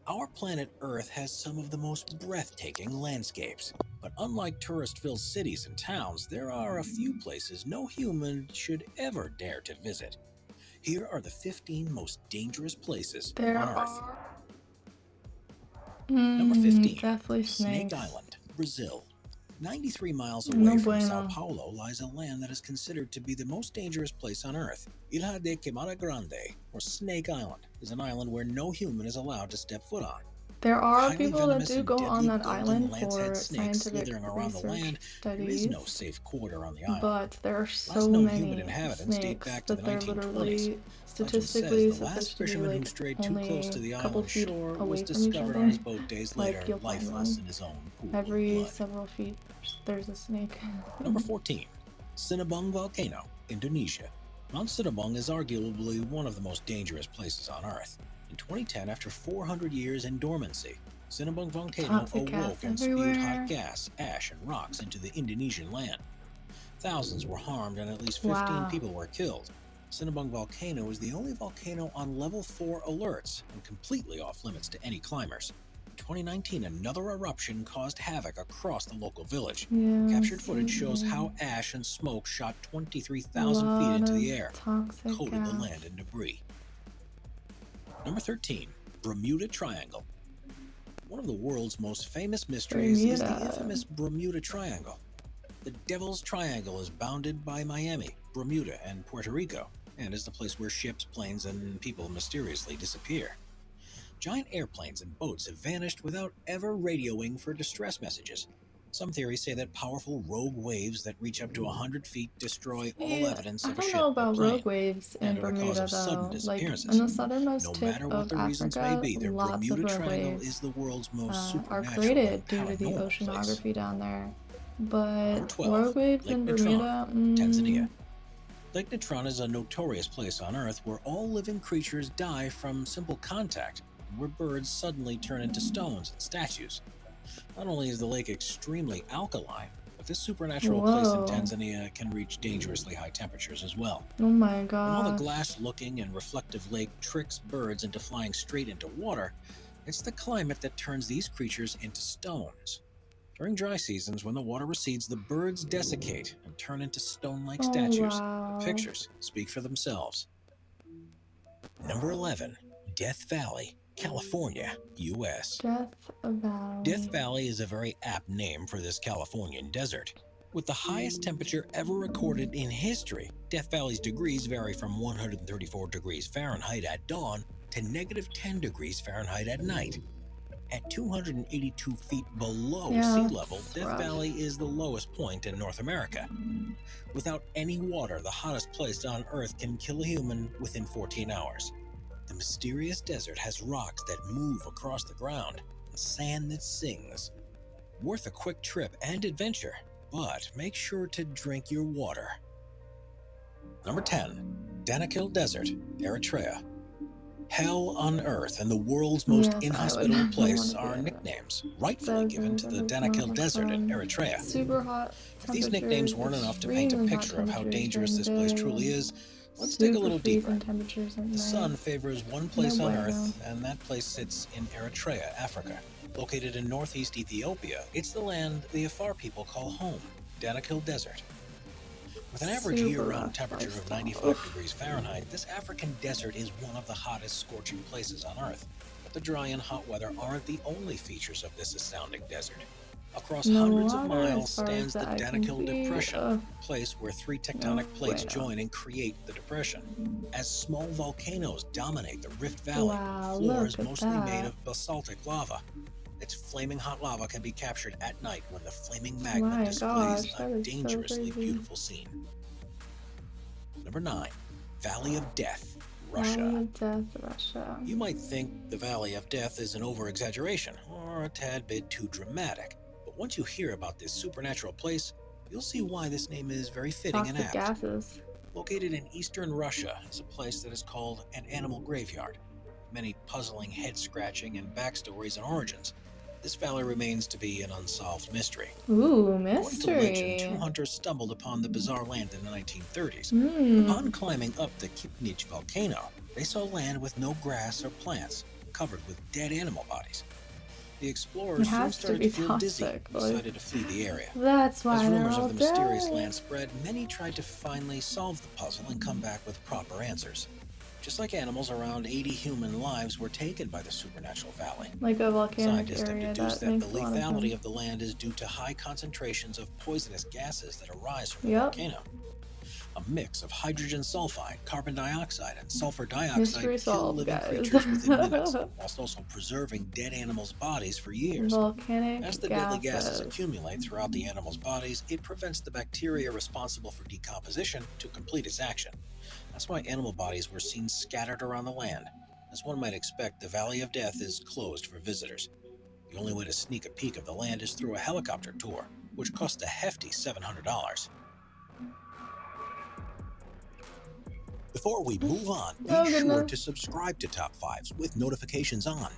Our planet Earth has some of the most breathtaking landscapes. But unlike tourist-filled cities and towns, there are a few places no human should ever dare to visit. Here are the 15 most dangerous places on There Earth. are Number 15, definitely Snake snakes. Island, Brazil. 93 miles No away from Sao bueno. Paulo lies a land that is considered to be the most dangerous place on Earth. Ilha de Queimada Grande, or Snake Island, is an island where no human is allowed to step foot on. There are Highly people that venomous do and go on deadly that golden island lancehead for snakes scientific slithering around the research land, there is no studies, safe quarter on the island. but there are so Last known human many inhabitants date snakes back to the that they're 1920s. literally Legend says statistically the last supposed to be fisherman who like strayed too close to only the a couple island's feet shore was away from each discovered on his other. boat days Like later, you'll find lifeless one in his own pool of every blood. several feet. There's a snake. Number 14, Sinabung Volcano, Indonesia. Mount Sinabung is arguably one of the most dangerous places on Earth. In 2010, after 400 years in dormancy, Sinabung Volcano Toxic gas awoke and spewed hot everywhere. gas, ash, and rocks into the Indonesian land. Thousands were harmed and at least 15 Wow. people were killed. Sinabung Volcano is the only volcano on level 4 alerts and completely off limits to any climbers. In 2019, another eruption caused havoc across the local village. Yeah, Captured footage shows same how here. ash and smoke shot A 23,000 feet lot into of the air, toxic coated the land gas. in debris. Number 13, Bermuda Triangle. One of the world's most famous mysteries is the Bermuda. infamous Bermuda Triangle. The Devil's Triangle is bounded by Miami, Bermuda, and Puerto Rico, and is the place where ships, planes, and people mysteriously disappear. Giant airplanes and boats have vanished without ever radioing for distress messages. Some theories say that powerful rogue waves that reach up to 100 feet destroy all Yeah, evidence I of a don't ship know or about plane, rogue waves in and are the cause Bermuda of sudden though. Like in disappearances. the southernmost No tip matter what of the reasons may Africa, be, the lots of Bermuda rogue Triangle is waves the world's most are supernatural and created due to the paranormal place. oceanography down there. Number But 12, rogue waves Lake in Natron, Bermuda, Tanzania. Lake Natron is a notorious place on Earth where all living creatures die from simple contact, and where birds suddenly turn into stones and statues. Not only is the lake extremely alkaline, but this supernatural place in whoa, Tanzania can reach dangerously high temperatures as well. oh my And while the gosh. glass-looking and reflective lake tricks birds into flying straight into water, it's the climate that turns these creatures into stones. During dry seasons, when the water recedes, the birds desiccate and turn into stone-like Oh statues. The wow. pictures speak for themselves. Number 11, Death Valley, California, US. Death Death Valley. Valley is a very apt name for this Californian desert. With the highest temperature ever recorded in history, Death Valley's degrees vary from 134 degrees Fahrenheit at dawn to negative 10 degrees Fahrenheit at night. At 282 feet below Yeah, sea level, that's Death rough. Valley is the lowest point in North America. Without any water, the hottest place on Earth can kill a human within 14 hours. The mysterious desert has rocks that move across the ground and sand that sings. Worth a quick trip and adventure, but make sure to drink your water. Number 10, Danakil Desert, Eritrea. Hell on Earth and the world's most Yes, I would inhospitable never want place to be are in nicknames rightfully given desert. to That the does not Danakil look Desert in fun. Eritrea. Super hot If these temperatures, nicknames weren't enough to paint a extremely hot picture of how temperatures dangerous during this the place day, truly is, let's dig a super little deeper. freezing temperatures at The sun night. favors one No place on bueno. Earth, and that place sits in Eritrea, Africa. Located in northeast Ethiopia, it's the land the Afar people call home, Danakil Desert. With an average Super year-round rough temperature of lifestyle. 95 Oof. degrees Fahrenheit, this African desert is one of the hottest scorching places on Earth. But the dry and hot weather aren't the only features of this astounding desert. Across No hundreds of water miles as far as stands the the eye can Danakil see. Depression, Ugh, a place where three no tectonic plates bueno. join and create the depression. As small volcanoes dominate the Rift Valley, Wow, the floor look is at mostly made that. of basaltic lava. Its flaming hot lava can be captured at night when the flaming magma My displays gosh, a that is so dangerously crazy. beautiful scene. Number 9, Valley of Death, Valley Russia. of Death, Russia. You might think the Valley of Death is an over-exaggeration or a tad bit too dramatic, but once you hear about this supernatural place, you'll see why this name is very fitting and Toxic apt. gases. Located in eastern Russia is a place that is called an animal graveyard. Many puzzling head-scratching and backstories and origins. This valley remains to be an unsolved mystery. Ooh, According to legend, two mystery. hunters stumbled upon the bizarre land in the 1930s. Upon Hmm. climbing up the Kipnich volcano, they saw land with no grass or plants, covered with dead animal bodies. The It explorers soon has to started be to feel dizzy toxic. and decided to flee the area. That's why As they're rumors all of the mysterious dead. land spread, many tried to finally solve the puzzle and come back with proper answers. Just like animals, around 80 human lives were taken by the supernatural valley. Like a volcanic Scientists have area deduced that that makes the a lot of lethality sense. of the land is due to high concentrations of poisonous gases that arise from the Yep. volcano. A mix of hydrogen sulfide, carbon dioxide, and sulfur dioxide Mystery kill solved, living guys. creatures within minutes, whilst also preserving dead animals' bodies for years. Volcanic As the deadly gases gases. accumulate throughout the animals' bodies, it prevents the bacteria responsible for decomposition to complete its action. That's why animal bodies were seen scattered around the land. As one might expect, the Valley of Death is closed for visitors. The only way to sneak a peek of the land is through a helicopter tour, which costs a hefty $700. Before we move on, be Oh, sure goodness. to subscribe to Top 5s with notifications on.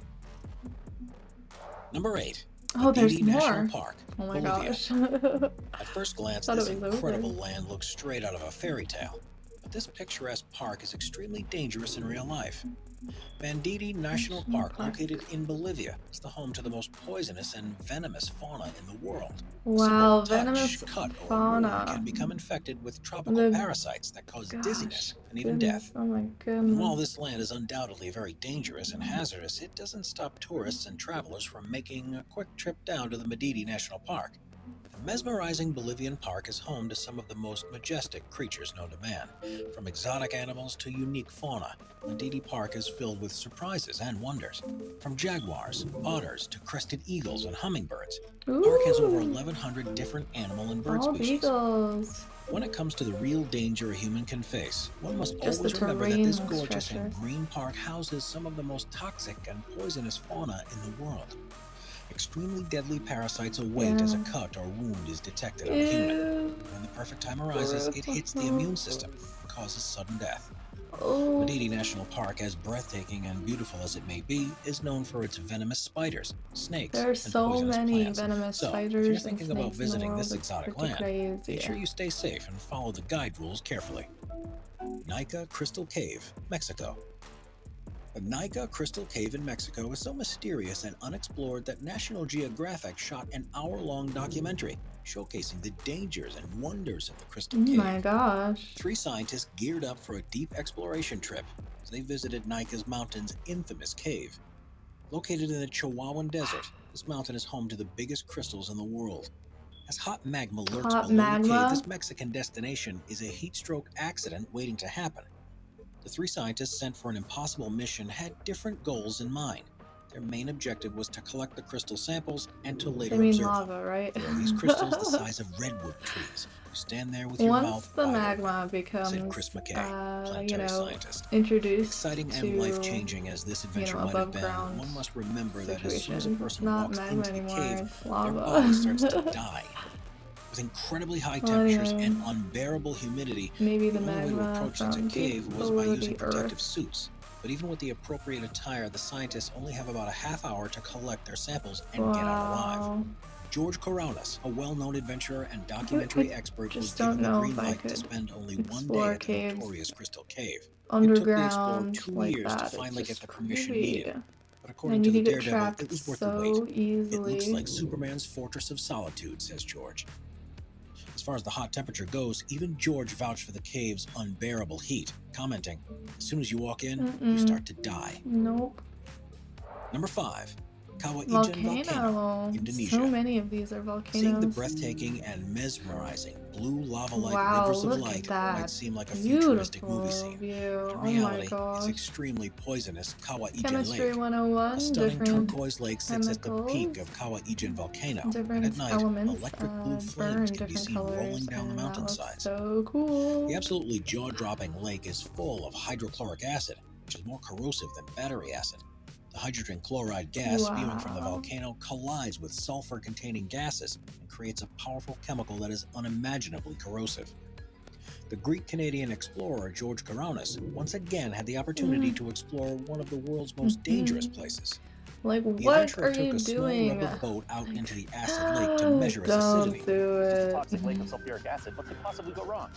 Number 8. Oh, there's Madidi National more. Park, Oh my Bolivia. gosh. At first glance, Thought this it was incredible over. land looks straight out of a fairy tale. But this picturesque park is extremely dangerous in real life. Madidi National Park, located in Bolivia, is the home to the most poisonous and venomous fauna in the world. Wow, A simple venomous touch, cut, or fauna. wound can become infected with tropical The- parasites that cause Gosh, dizziness and even goodness. death. Oh my And while goodness. this land is undoubtedly very dangerous and hazardous, it doesn't stop tourists and travelers from making a quick trip down to the Madidi National Park. The mesmerizing Bolivian park is home to some of the most majestic creatures known to man. From exotic animals to unique fauna, Madidi Park is filled with surprises and wonders. From jaguars, otters, to crested eagles and hummingbirds, the park has over Ooh, 1,100 different animal and bird bald species. eagles. When it comes to the real danger a human can face, one must Just the always remember that terrain this looks gorgeous and treacherous. green park houses some of the most toxic and poisonous fauna in the world. Extremely deadly parasites await as a cut or wound is detected on a human. Ew. When the perfect time arises, it hits the immune system and causes sudden death. Oh, Madidi National Park, as breathtaking and beautiful as it may be, is known for its venomous spiders, snakes, there are and so poisonous many plants. venomous So, if you're spiders and thinking about snakes in the visiting world. this It's exotic pretty land, crazy. make sure you stay safe and follow the guide rules carefully. Nika Crystal Cave, Mexico. The Nika Crystal Cave in Mexico is so mysterious and unexplored that National Geographic shot an hour-long documentary showcasing the dangers and wonders of the Crystal Oh Cave. my gosh. 3 scientists geared up for a deep exploration trip as they visited Nika's mountain's infamous cave. Located in the Chihuahuan Desert, this mountain is home to the biggest crystals in the world. As hot magma lurks Hot below the cave, magma? this Mexican destination is a heat stroke accident waiting to happen. The 3 scientists sent for an impossible mission had different goals in mind. Their main objective was to collect the crystal samples and to later They mean observe them. lava, right? There are these crystals the size of redwood trees. You stand there with your Once mouth the wide magma open, said Chris becomes, McKay, you planetary know, scientist. introduced Exciting to, and life-changing as this adventure might have above been, ground one must remember that as soon as a situation, person not walks magma into the anymore, cave, it's their lava. body starts to die. With incredibly high Well, temperatures anyway, and unbearable humidity, maybe the the only way to magma approach such a from deep cave was by below using the protective earth. suits. But even with the appropriate attire, the scientists only have about a half hour to collect their samples and get out alive. Wow. George Coraunas, a well-known adventurer and documentary expert, was just given don't the know green if I light to could spend only one day explore at the caves notorious Crystal Cave. It took the explorer underground 2 like years to that. It's finally get just the permission creepy. needed. But according And to you the could get Daredevil, trapped it was worth the wait. so It looks easily. like Superman's Fortress of Solitude, says George. As far as the hot temperature goes, even George vouched for the cave's unbearable heat, commenting, "As soon as you walk in, you start to die." Nope. Number 5. Kawa Ijen Volcano, Volcano. Indonesia. So many of these are volcanoes. Seeing the breathtaking and mesmerizing blue lava-like Wow, rivers of look light at that. might seem like a futuristic Beautiful movie scene. view. But in Oh my reality, gosh. it's extremely poisonous Kawa Ijen Chemistry Lake. 101, A stunning different turquoise lake sits at the peak chemicals, of Kawa Ijen Volcano, and different at night, elements electric blue burn flames can be different seen colors, rolling down the and that looks mountainsides. so cool. The absolutely jaw-dropping lake is full of hydrochloric acid, which is more corrosive than battery acid. The hydrogen chloride gas spewing from the Wow. volcano collides with sulfur-containing gases and creates a powerful chemical that is unimaginably corrosive. The Greek-Canadian explorer George Coraunas once again had the opportunity to explore one of the world's most dangerous places. Like, The what adventurer are took you a small doing? rubber boat out into the acid lake to measure its Don't acidity. do It's just a it. toxic lake of sulfuric acid. What could possibly go wrong?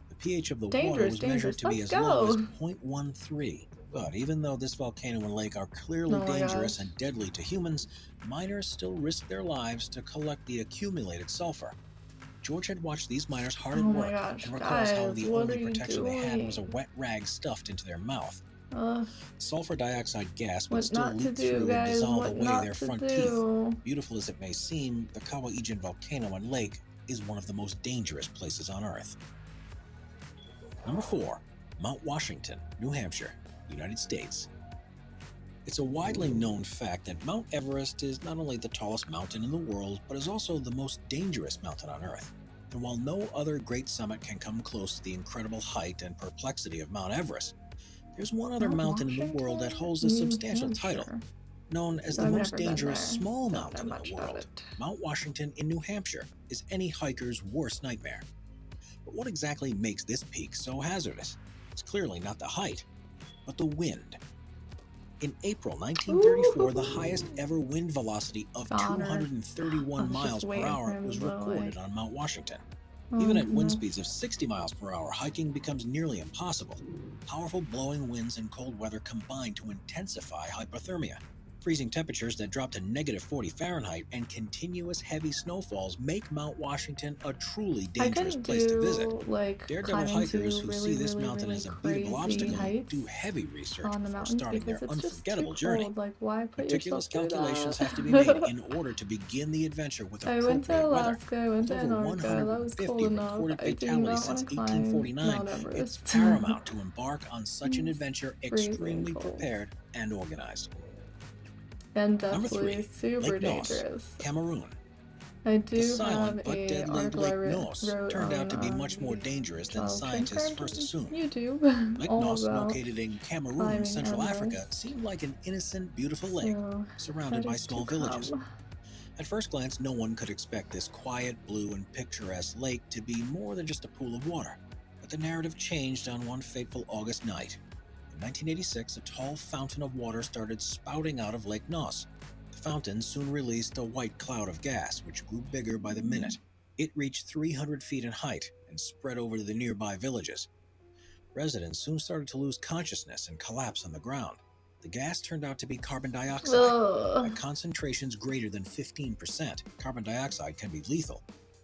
The pH of the water Dangerous, was measured dangerous. to be Let's as low as go. 0.13. But even though this volcano and lake are clearly Oh my dangerous gosh. and deadly to humans, miners still risk their lives to collect the accumulated sulfur. George had watched these miners hard at Oh my work gosh, and recalls how guys, the what only are you protection they had was a doing? wet rag stuffed into their mouth. Ugh, Sulfur dioxide gas would what still not to leak do, through and guys, dissolve what away not their to front teeth. do. Beautiful as it may seem, the Kawaijin volcano and lake is one of the most dangerous places on Earth. Number 4. Mount Washington, New Hampshire, United States. It's a widely known fact that Mount Everest is not only the tallest mountain in the world, but is also the most dangerous mountain on Earth. And while no other great summit can come close to the incredible height and perplexity of Mount Everest, there's one other Mount mountain in the world that Washington, holds a New substantial title, Hampshire. known as So the I've most never been dangerous there. small Don't mountain know in much the about world. it. Mount Washington in New Hampshire is any hiker's worst nightmare. But what exactly makes this peak so hazardous? It's clearly not the height, but the wind. In April 1934, the highest ever wind velocity of Goddard. 231 I was miles just per waiting for hour him to was blow recorded away. on Mount Washington. Oh, Even at wind no. speeds of 60 miles per hour, hiking becomes nearly impossible. Powerful blowing winds and cold weather combine to intensify hypothermia. Freezing temperatures that drop to -40 Fahrenheit and continuous heavy snowfalls make Mount Washington a truly I dangerous couldn't place to visit. do like Daredevil climbing hikers to who see really, this really, mountain really as a beatable crazy obstacle heights do heavy research on the before mountains starting their because it's just too unforgettable journey. cold. Like, why put Meticulous yourself through calculations that? have to be made in order to begin the adventure with I went to appropriate weather. Alaska, I went With to over Antarctica, that was 150 cold enough. recorded I do fatalities not since want to climb 1849, Mount it's Everest. paramount to embark on such an adventure Freezing extremely cold. prepared and organized. And Number definitely 3. super Lake Nos, dangerous. Cameroon. I The do silent have but a deadly article I Lake Nos wrote turned on out to be much more dangerous than Child scientists Trimcraft first on assumed. YouTube, Lake all Nos, about located in Cameroon, climbing Central Africa, Everest. seemed like an innocent, beautiful lake So, surrounded by better small to villages. come. At first glance, no one could expect this quiet, blue, and picturesque lake to be more than just a pool of water. But the narrative changed on one fateful August night. In 1986, a tall fountain of water started spouting out of Lake Nos. The fountain soon released a white cloud of gas, which grew bigger by the minute. It reached 300 feet in height and spread over the nearby villages. Residents soon started to lose consciousness and collapse on the ground. The gas turned out to be carbon dioxide. Ugh. At concentrations greater than 15%, carbon dioxide can be lethal.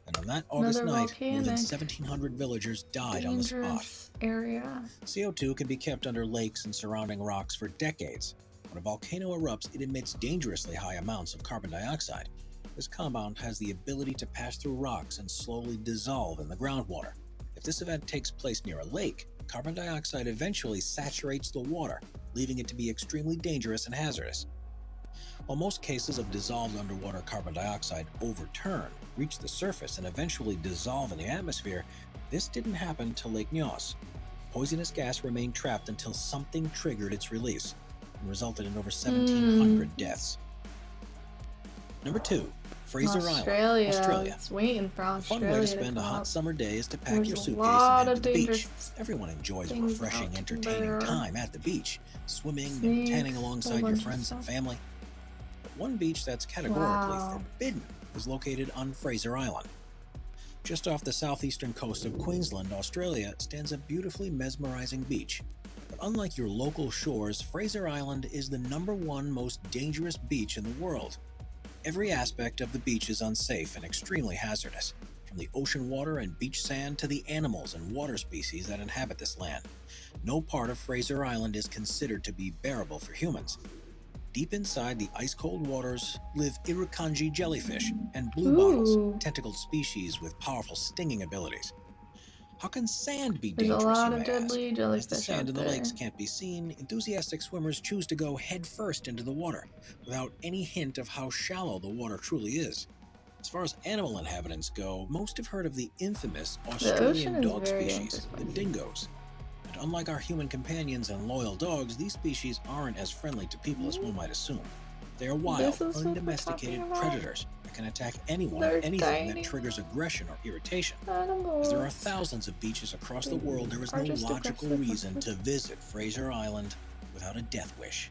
And on that August Another night, more than volcanic 1,700 villagers died on the spot. dangerous area. CO2 can be kept under lakes and surrounding rocks for decades. When a volcano erupts, it emits dangerously high amounts of carbon dioxide. This compound has the ability to pass through rocks and slowly dissolve in the groundwater. If this event takes place near a lake, carbon dioxide eventually saturates the water, leaving it to be extremely dangerous and hazardous. While most cases of dissolved underwater carbon dioxide overturn, reach the surface, and eventually dissolve in the atmosphere, this didn't happen to Lake Nos. Poisonous gas remained trapped until something triggered its release and resulted in over 1,700 deaths. Number 2. Fraser Australia. Island, Australia. It's waiting for A fun Australia way to to spend a come hot up. summer day is to pack There's your a suitcase lot and head of to the beach. dangerous Everyone enjoys a things refreshing, out entertaining there. time at the beach, swimming and Snakes, tanning whole alongside your bunch of friends and stuff. family. But one beach that's categorically Wow. forbidden is located on Fraser Island. Just off the southeastern coast of Queensland, Australia, stands a beautifully mesmerizing beach. But unlike your local shores, Fraser Island is the #1 most dangerous beach in the world. Every aspect of the beach is unsafe and extremely hazardous, from the ocean water and beach sand to the animals and water species that inhabit this land. No part of Fraser Island is considered to be bearable for humans. Deep inside the ice-cold waters live irukandji jellyfish and blue bottles, Ooh. tentacled species with powerful stinging abilities. How can sand be There's a dangerous, lot you of may ask? deadly As the jellyfish sand out in the there. lakes can't be seen, enthusiastic swimmers choose to go headfirst into the water, without any hint of how shallow the water truly is. As far as animal inhabitants go, most have heard of the infamous ocean Australian is dog very species, the interesting. dingoes. And unlike our human companions and loyal dogs, these species aren't as friendly to people as one might assume. They are wild, This is what we're undomesticated talking about? predators that can attack anyone They're or anything tiny. that triggers aggression or irritation. Animals. As there are thousands of beaches across the world, there is no Are just logical aggressive. reason to visit Fraser Island without a death wish.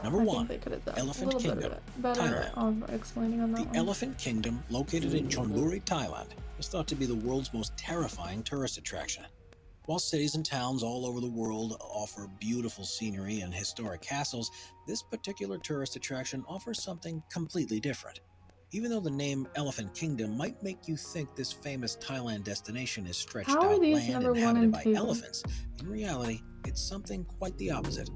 Number I one, think they could have done Elephant a little Kingdom, bit better of explaining on that The one. Elephant Kingdom, located in Chonburi, Thailand, is thought to be the world's most terrifying tourist attraction. While cities and towns all over the world offer beautiful scenery and historic castles, this particular tourist attraction offers something completely different. Even though the name Elephant Kingdom might make you think this famous Thailand destination is stretched How are out these land number 1 inhabited and by 2? elephants, in reality, it's something quite the opposite.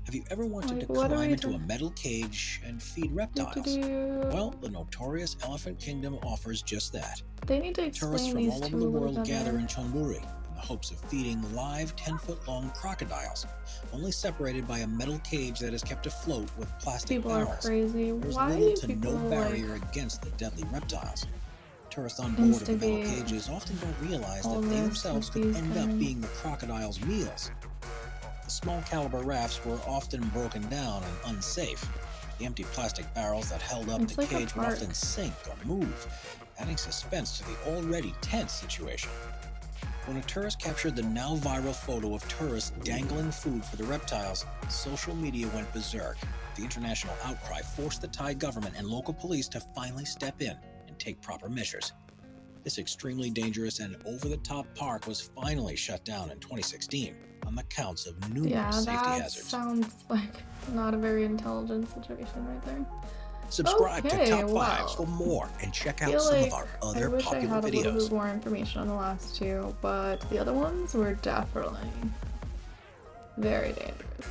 Have you ever wanted Like, to what are climb we into a metal cage and feed reptiles? do? Well, the notorious Elephant Kingdom offers just that. They need to Tourists explain from these all two over a the little world gather better. in Chonburi in the hopes of feeding live 10-foot-long crocodiles, only separated by a metal cage that is kept afloat with plastic People are barrels. crazy. There's Why little do to people no barrier like against the deadly reptiles. Tourists on board of the metal instigate cages often don't realize all that they this themselves with could these end up things? being the crocodile's meals. The small caliber rafts were often broken down and unsafe. The empty plastic barrels that held up It's the like a cage would park. often sink or move, adding suspense to the already tense situation. When a tourist captured the now viral photo of tourists dangling food for the reptiles, social media went berserk. The international outcry forced the Thai government and local police to finally step in and take proper measures. This extremely dangerous and over-the-top park was finally shut down in 2016 on the counts of numerous Yeah, safety that hazards. sounds like not a very intelligent situation right there. Subscribe to Okay, Top 5s well, for more and check I out feel some like of our I other wish I popular had a little videos. bit more information on the last two, but the other ones were definitely very dangerous.